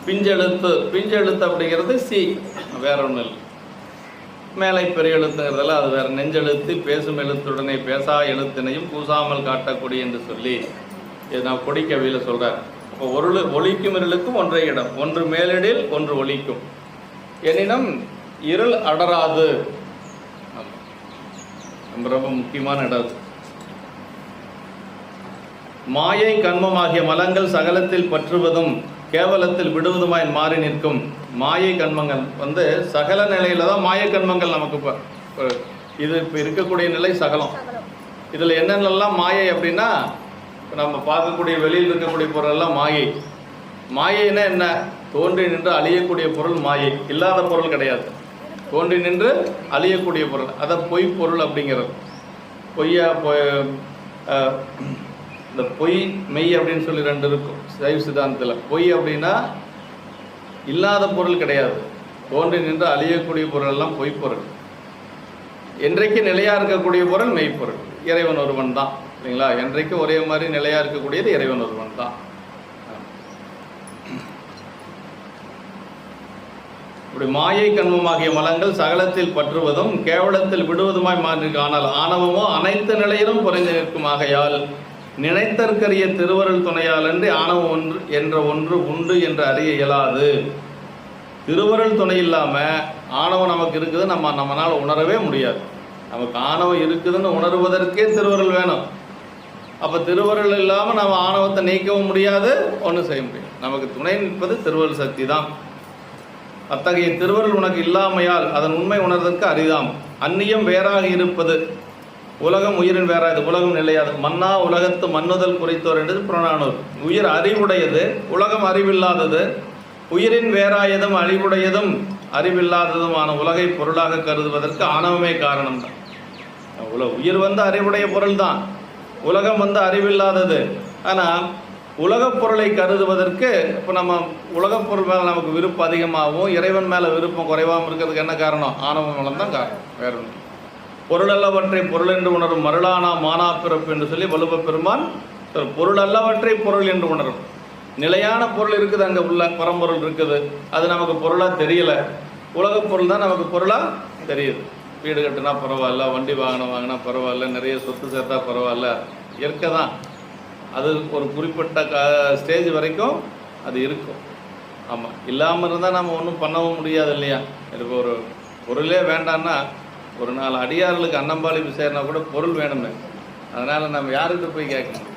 பிஞ்செழுத்து அப்படிங்கிறது சி, வேற ஒன்றும் இல்லை. மேலை பெரிய எழுத்துங்கிறதெல்லாம் அது வேற. நெஞ்செழுத்து பேசும் எழுத்துடனே பேசா எழுத்தினையும் பூசாமல் காட்டக்கூடிய என்று சொல்லி இது நான் கொடிக்கவியில் சொல்கிறேன். இப்போ ஒளிக்கும் இருளுக்கும் ஒன்றை இடம், ஒன்று மேலிடில் ஒன்று ஒளிக்கும் எனினும் இருள் அடராது. ரொம்ப முக்கியமான இடம். மாயை கண்மமாகிய மலங்கள் சகலத்தில் பற்றுவதும் கேவலத்தில் விடுவதுமாய் மாறி நிற்கும். மாயை கண்மங்கள் சகல நிலையில தான் மாயை கண்மங்கள் நமக்கு இது இப்போ இருக்கக்கூடிய நிலை சகலம். இதில் என்னென்னலாம் மாயை அப்படின்னா, நம்ம பார்க்கக்கூடிய வெளியில் இருக்கக்கூடிய பொருள் எல்லாம் மாயை. மாயைன்னா என்ன? தோன்றி நின்று அழியக்கூடிய பொருள் மாயை, இல்லாத பொருள் கிடையாது. தோன்றி நின்று அழியக்கூடிய பொருள், அதை பொய் பொருள் அப்படிங்கிறது. பொய்யா இந்த பொய் மெய் அப்படின்னு சொல்லி ரெண்டு இருக்கும் சைவ சித்தாந்தத்தில். பொய் அப்படின்னா இல்லாத பொருள் கிடையாது, தோன்றி நின்று அழியக்கூடிய பொருள் எல்லாம் பொய்ப்பொருள். என்றைக்கு நிலையாக இருக்கக்கூடிய பொருள் மெய்ப்பொருள், இறைவன் ஒருவன் தான், இல்லைங்களா? என்றைக்கு ஒரே மாதிரி நிலையாக இருக்கக்கூடியது இறைவன் ஒருவன் தான். இப்படி மாயை கண்மமாகிய மலங்கள் சகலத்தில் பற்றுவதும் கேவலத்தில் விடுவதுமாய் மாறி. ஆனால் ஆணவமோ அனைத்து நிலையிலும் குறைந்து நிற்கும். ஆகையால் நினைத்தற்கரிய திருவருள் துணையால் அன்றி ஆணவம் ஒன்று என்ற ஒன்று உண்டு என்று அறிய இயலாது. திருவருள் துணை இல்லாமல் ஆணவம் நமக்கு இருக்குது நம்மளால் உணரவே முடியாது. நமக்கு ஆணவம் இருக்குதுன்னு உணர்வதற்கே திருவருள் வேணும். அப்போ திருவருள் இல்லாமல் நம்ம ஆணவத்தை நீக்கவும் முடியாது, ஒன்றும் செய்ய முடியாது. நமக்கு துணை நிற்பது திருவருள் சக்தி தான். அத்தகைய திருவருள் உனக்கு இல்லாமையால் அதன் உண்மை உணர்வதற்கு அரிதாம். அந்நியம் வேறாக இருப்பது. உலகம் உயிரின் வேறாது, உலகம் நிலையாது. மன்னா உலகத்து மன்னுதல் குறித்தோர் என்றது புறநானூறு. உயிர் அறிவுடையது, உலகம் அறிவில்லாதது. உயிரின் வேறாயதும் அழிவுடையதும் அறிவில்லாததுமான உலகை பொருளாக கருதுவதற்கு ஆணவமே காரணம்தான். உயிர் அறிவுடைய பொருள் தான், உலகம் அறிவில்லாதது. ஆனால் உலகப் பொருளை கருதுவதற்கு இப்போ நம்ம உலகப் பொருள் மேலே நமக்கு விருப்பம் அதிகமாகவும் இறைவன் மேலே விருப்பம் குறைவாகவும் இருக்கிறதுக்கு என்ன காரணம்? ஆணவ மூலம் தான் காரணம், வேற ஒன்று. பொருள் அல்லவற்றை பொருள் என்று உணரும் மருளானா மானா பிறப்பு என்று சொல்லி வலுவ பெருமான் பொருள் அல்லவற்றை பொருள் என்று உணரும். நிலையான பொருள் இருக்குது, அங்கே உள்ள பரம்பொருள் இருக்குது, அது நமக்கு பொருளாக தெரியல. உலகப் பொருள் தான் நமக்கு பொருளாக தெரியுது. வீடு கட்டினா பரவாயில்ல, வண்டி வாங்கினா பரவாயில்ல, நிறைய சொத்து சேர்த்தா பரவாயில்ல, இயற்கை தான். அது ஒரு குறிப்பிட்ட ஸ்டேஜ் வரைக்கும் அது இருக்கும். ஆமாம், இல்லாமல் இருந்தால் நம்ம ஒன்றும் பண்ணவும் முடியாது, இல்லையா? இப்போ ஒரு பொருளே வேண்டான்னா ஒரு 4 அடியார்களுக்கு அன்னம்பாளிப்பு செய்யறனா கூட பொருள் வேணுமே. அதனால் நம்ம யாருக்கிட்ட போய் கேட்கணும்?